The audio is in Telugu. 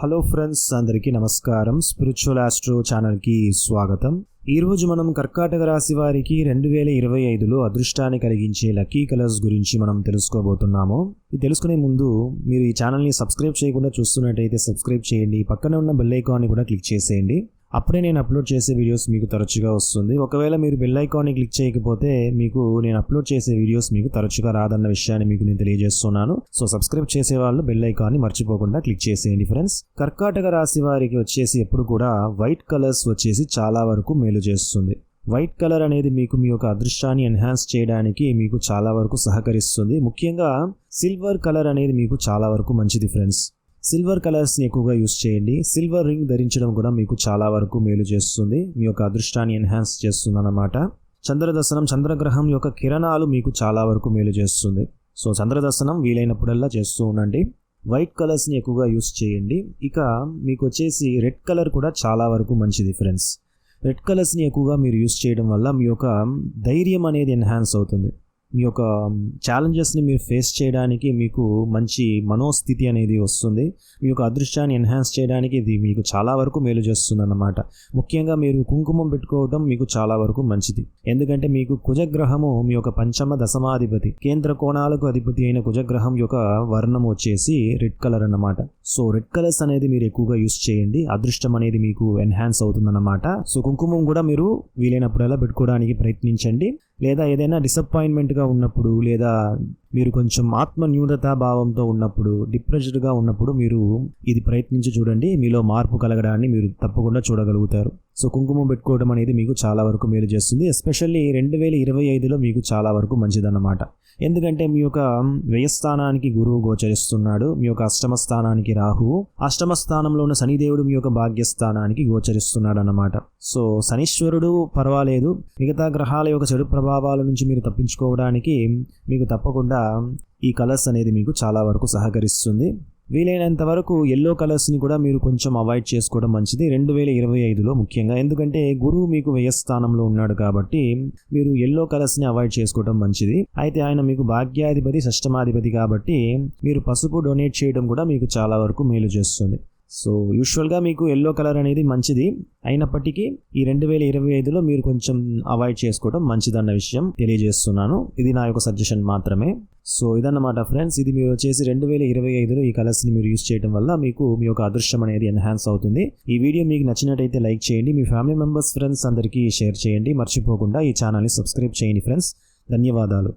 హలో ఫ్రెండ్స్, అందరికీ నమస్కారం. స్పిరిచువల్ ఆస్ట్రో ఛానల్కి స్వాగతం. ఈరోజు మనం కర్కాటక రాశి వారికి 2025లో అదృష్టాన్ని కలిగించే లక్కీ కలర్స్ గురించి మనం తెలుసుకోబోతున్నాము. ఇది తెలుసుకునే ముందు మీరు ఈ ఛానల్ని సబ్స్క్రైబ్ చేయకుండా చూస్తున్నట్టయితే సబ్స్క్రైబ్ చేయండి. పక్కనే ఉన్న బెల్ ఐకాన్ని కూడా క్లిక్ చేసేయండి. అప్పుడే నేను అప్లోడ్ చేసే వీడియోస్ మీకు తరచుగా వస్తుంది. ఒకవేళ మీరు బెల్ ఐకాన్ని క్లిక్ చేయకపోతే మీకు నేను అప్లోడ్ చేసే వీడియోస్ మీకు తరచుగా రాదన్న విషయాన్ని మీకు నేను తెలియజేస్తున్నాను. సో సబ్స్క్రైబ్ చేసే వాళ్ళు బెల్ ఐకాన్ని మర్చిపోకుండా క్లిక్ చేసేయండి ఫ్రెండ్స్. కర్కాటక రాశి వారికి వచ్చేసి ఎప్పుడు కూడా వైట్ కలర్స్ వచ్చేసి చాలా వరకు మేలు చేస్తుంది. వైట్ కలర్ అనేది మీకు మీ యొక్క అదృష్టాన్ని ఎన్హాన్స్ చేయడానికి మీకు చాలా వరకు సహకరిస్తుంది. ముఖ్యంగా సిల్వర్ కలర్ అనేది మీకు చాలా వరకు మంచిది ఫ్రెండ్స్. సిల్వర్ కలర్స్ని ఎక్కువగా యూస్ చేయండి. సిల్వర్ రింగ్ ధరించడం కూడా మీకు చాలా వరకు మేలు చేస్తుంది, మీ యొక్క అదృష్టాన్ని ఎన్హాన్స్ చేస్తుంది అన్నమాట. చంద్రదర్శనం, చంద్రగ్రహం యొక్క కిరణాలు మీకు చాలా వరకు మేలు చేస్తుంది. సో చంద్రదర్శనం వీలైనప్పుడల్లా చేస్తూ ఉండండి. వైట్ కలర్స్ని ఎక్కువగా యూస్ చేయండి. ఇక మీకు వచ్చేసి రెడ్ కలర్ కూడా చాలా వరకు మంచిది ఫ్రెండ్స్. రెడ్ కలర్స్ని ఎక్కువగా మీరు యూస్ చేయడం వల్ల మీ యొక్క ధైర్యం అనేది ఎన్హాన్స్ అవుతుంది. మీ యొక్క ఛాలెంజెస్ని మీరు ఫేస్ చేయడానికి మీకు మంచి మనోస్థితి అనేది వస్తుంది. మీ యొక్క అదృష్టాన్ని ఎన్హాన్స్ చేయడానికి ఇది మీకు చాలా వరకు మేలు చేస్తుంది అన్నమాట. ముఖ్యంగా మీరు కుంకుమం పెట్టుకోవడం మీకు చాలా వరకు మంచిది. ఎందుకంటే మీకు కుజగ్రహము మీ యొక్క పంచమ దశమాధిపతి, కేంద్ర కోణాలకు అధిపతి అయిన కుజగ్రహం యొక్క వర్ణం వచ్చేసి రెడ్ కలర్ అన్నమాట. సో రెడ్ కలర్స్ అనేది మీరు ఎక్కువగా యూస్ చేయండి. అదృష్టం అనేది మీకు ఎన్హాన్స్ అవుతుందన్నమాట. సో కుంకుమం కూడా మీరు వీలైనప్పుడల్లా పెట్టుకోవడానికి ప్రయత్నించండి. లేదా ఏదైనా డిసప్పాయింట్మెంట్గా ఉన్నప్పుడు, లేదా మీరు కొంచెం ఆత్మ న్యూనతా భావంతో ఉన్నప్పుడు, డిప్రెస్డ్గా ఉన్నప్పుడు మీరు ఇది ప్రయత్నించి చూడండి. మీలో మార్పు కలగడాన్ని మీరు తప్పకుండా చూడగలుగుతారు. సో కుంకుమం పెట్టుకోవడం అనేది మీకు చాలా వరకు మేలు చేస్తుంది. ఎస్పెషల్లీ 2025లో మీకు చాలా వరకు మంచిదన్నమాట. ఎందుకంటే మీ యొక్క వ్యయస్థానానికి గురువు గోచరిస్తున్నాడు, మీ యొక్క అష్టమ స్థానానికి రాహువు, అష్టమ స్థానంలో ఉన్న శనిదేవుడు మీ యొక్క భాగ్యస్థానానికి గోచరిస్తున్నాడు అన్నమాట. సో శనీశ్వరుడు పర్వాలేదు, మిగతా గ్రహాల యొక్క చెడు ప్రభావాల నుంచి మీరు తప్పించుకోవడానికి మీకు తప్పకుండా ఈ కలర్స్ అనేది మీకు చాలా వరకు సహకరిస్తుంది. వీలైనంత వరకు ఎల్లో కలర్స్ని కూడా మీరు కొంచెం అవాయిడ్ చేసుకోవడం మంచిది 2025లో ముఖ్యంగా. ఎందుకంటే గురువు మీకు వ్యయస్థానంలో ఉన్నాడు కాబట్టి మీరు ఎల్లో కలర్స్ని అవాయిడ్ చేసుకోవడం మంచిది. అయితే ఆయన మీకు భాగ్యాధిపతి, షష్టమాధిపతి కాబట్టి మీరు పసుపు డొనేట్ చేయడం కూడా మీకు చాలా వరకు మేలు చేస్తుంది. సో యూజువల్గా మీకు ఎల్లో కలర్ అనేది మంచిది అయినప్పటికీ ఈ 2025లో మీరు కొంచెం అవాయిడ్ చేసుకోవడం మంచిదన్న విషయం తెలియజేస్తున్నాను. ఇది నా యొక్క సజెషన్ మాత్రమే. సో ఇదన్నమాట ఫ్రెండ్స్. ఇది మీరు వచ్చేసి 2025లో ఈ కలర్స్ని మీరు యూజ్ చేయడం వల్ల మీకు మీ యొక్క అదృష్టం అనేది ఎన్హాన్స్ అవుతుంది. ఈ వీడియో మీకు నచ్చినట్టయితే లైక్ చేయండి. మీ ఫ్యామిలీ మెంబర్స్, ఫ్రెండ్స్ అందరికీ షేర్ చేయండి. మర్చిపోకుండా ఈ ఛానల్ని సబ్స్క్రైబ్ చేయండి ఫ్రెండ్స్. ధన్యవాదాలు.